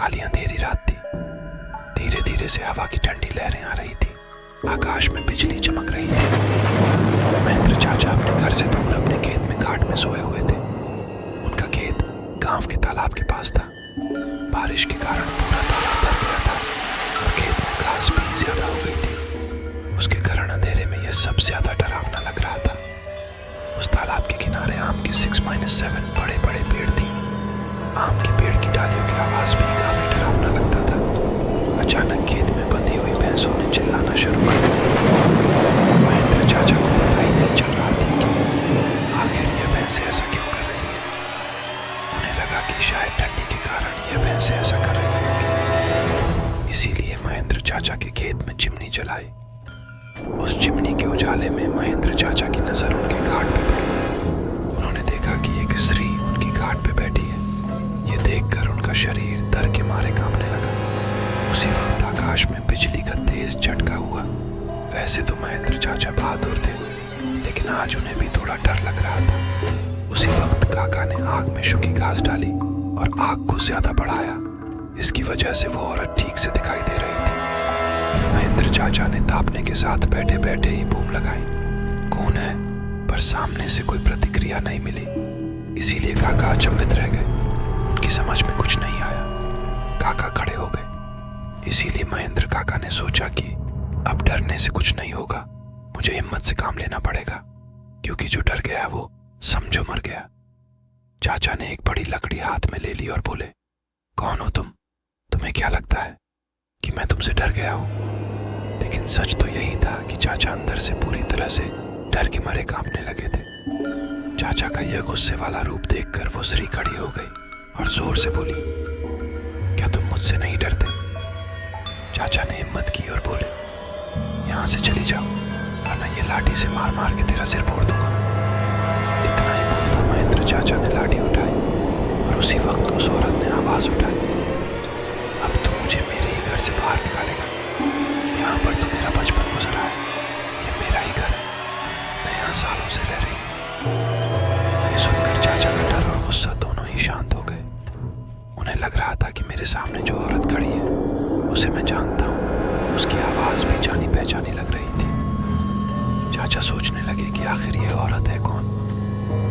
काली अंधेरी रात थी। धीरे धीरे से हवा की ठंडी लहरें आ रही थी। आकाश में बिजली चमक रही थी। महेंद्र चाचा अपने घर से दूर अपने खेत में खाट में सोए हुए थे। उनका खेत गांव के तालाब के पास था। बारिश के कारण पूरा तालाब भर गया था और खेत में घास भी ज्यादा हो गई थी। उसके कारण अंधेरे में यह सबसे ज्यादा डरावना लग रहा था। उस तालाब के किनारे आम के 6-7 बड़े बड़े पेड़ थे। आम के पेड़ की डालियों की आवाज भी काफी डरावना लगता था। अचानक खेत में बंधी हुई भैंसों ने चिल्लाना शुरू कर दिया। महेंद्र चाचा को पता ही नहीं चल रहा था कि आखिर यह भैंसें ऐसा क्यों कर रही है। उन्हें लगा कि शायद ठंडी के कारण यह भैंसें ऐसा कर रही होंगी। इसीलिए महेंद्र चाचा के खेत में चिमनी जलाई। उस चिमनी के उजाले में महेंद्र चाचा की नजर उनके घाट पे पड़ी। उन्होंने देखा कि एक स्त्री उनकी घाट पे बैठी है। ये देखकर उनका शरीर डर के मारे कांपने लगा। उसी वक्त आकाश में बिजली का तेज झटका हुआ। वैसे तो महेंद्र चाचा बहादुर थे, लेकिन आज उन्हें भी थोड़ा डर लग रहा था। उसी वक्त काका ने आग में सूखी घास डाली और आग को ज्यादा बढ़ाया। इसकी वजह से वो औरत ठीक से दिखाई दे रही थी। महेंद्र चाचा ने तापने के साथ बैठे बैठे ही बूम लगाई, कौन है? पर सामने से कोई प्रतिक्रिया नहीं मिली। इसीलिए काका अचंभित रह गए। उनकी समझ में कुछ नहीं आया। काका खड़े हो गए। इसीलिए महेंद्र काका ने सोचा कि अब डरने से कुछ नहीं होगा, मुझे हिम्मत से काम लेना पड़ेगा, क्योंकि जो डर गया वो समझो मर गया। चाचा ने एक बड़ी लकड़ी हाथ में ले ली और बोले, कौन हो तुम? तुम्हें क्या लगता है कि मैं तुमसे डर गया हूं? लेकिन सच तो यही था कि चाचा अंदर से पूरी तरह से डर के मारे कांपने लगे थे। चाचा का यह गुस्से वाला रूप देखकर वो स्त्री खड़ी हो गई और जोर से बोली, क्या तुम मुझसे नहीं डरते? चाचा ने हिम्मत की और बोले, यहाँ से चली जाओ वरना ये लाठी से मार मार के तेरा सिर फोड़ दूंगा। इतना ही बोलता महेंद्र चाचा ने लाठी उठाई और उसी वक्त उस औरत ने आवाज उठाई, अब तो मुझे मेरे ही घर से बाहर निकालेगा। यहाँ पर तो मेरा बचपन गुजरा है, ये मेरा ही घर है, मैं यहाँ सालों से रह रही हूँ। ये सुनकर चाचा का डर और गुस्सा दोनों ही शांत हो गए। उन्हें लग रहा था कि मेरे सामने जो औरत खड़ी है उसे मैं जानता हूँ। उसकी आवाज भी जानी पहचानी लग रही थी। चाचा सोचने लगे कि आखिर ये औरत है कौन?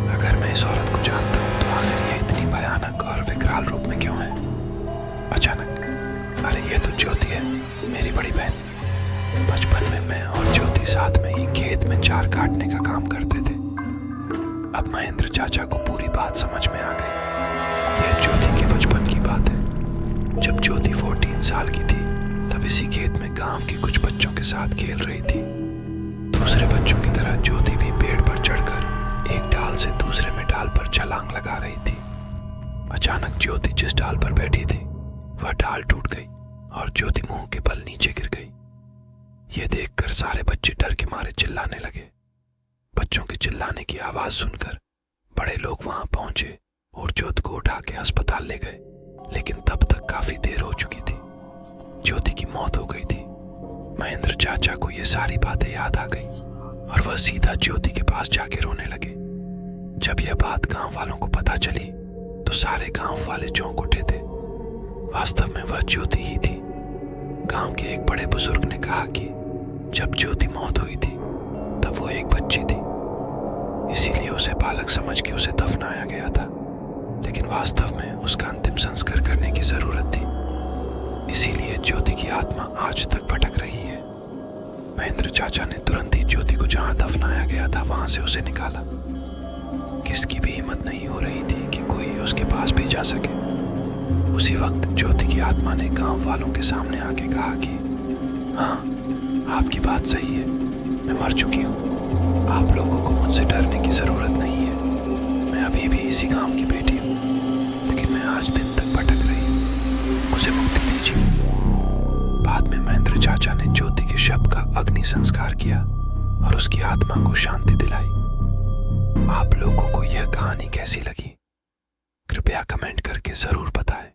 अगर मैं इस औरत को जानता हूँ तो आखिर ये इतनी भयानक और विकराल रूप में क्यों है? अचानक, अरे ये तो ज्योति है, मेरी बड़ी बहन। बचपन में मैं और ज्योति साथ में ही खेत में चार काटने का काम करते थे। अब महेंद्र चाचा को पूरी बात समझ में आ गई। यह ज्योति के बचपन की बात है। जब ज्योति 14 साल की थी तब इसी खेत में गांव के कुछ बच्चों के साथ खेल रही थी। दूसरे बच्चों की तरह ज्योति भी पेड़ पर चढ़कर एक डाल से दूसरे में डाल पर छलांग लगा रही थी। अचानक ज्योति जिस डाल पर बैठी थी वह डाल टूट गई और ज्योति मुंह के बल नीचे गिर गई। यह देखकर सारे बच्चे डर के मारे चिल्लाने लगे। बच्चों के चिल्लाने की आवाज सुनकर बड़े लोग वहां पहुंचे और ज्योति को उठा के अस्पताल ले गए, लेकिन तब तक काफी देर हो चुकी थी। ज्योति की मौत हो गई थी। महेंद्र चाचा को ये सारी बातें याद आ गई और वह सीधा ज्योति के पास जाके रोने लगे। जब यह बात गांव वालों को पता चली तो सारे गांव वाले चौंक उठे थे। वास्तव में वह ज्योति ही थी। गांव के एक बड़े बुजुर्ग ने कहा कि जब ज्योति मौत हुई थी तब वो एक बच्ची थी, इसीलिए उसे बालक समझ के उसे दफनाया गया था, लेकिन वास्तव में उसका अंतिम संस्कार करने की जरूरत थी। इसीलिए ज्योति की आत्मा आज तक भटक रही है। महेंद्र चाचा ने तुरंत ही ज्योति को जहां दफनाया गया था वहां से उसे निकाला। किसकी भी हिम्मत नहीं हो रही थी कि कोई उसके पास भी जा सके। उसी वक्त ज्योति की आत्मा ने गांव वालों के सामने आके कहा कि हाँ, आपकी बात सही है, मैं मर चुकी हूँ। आप लोगों को मुझसे डरने की जरूरत नहीं है। मैं अभी भी इसी गांव की बेटी हूँ, लेकिन मैं आज दिन तक भटक रही हूँ, मुझे मुक्ति दीजिए। बाद में महेंद्र चाचा ने ज्योति के शव का अग्नि संस्कार किया और उसकी आत्मा को शांति दिलाई। आप लोगों को यह कहानी कैसी लगी? कृपया कमेंट करके जरूर बताएं।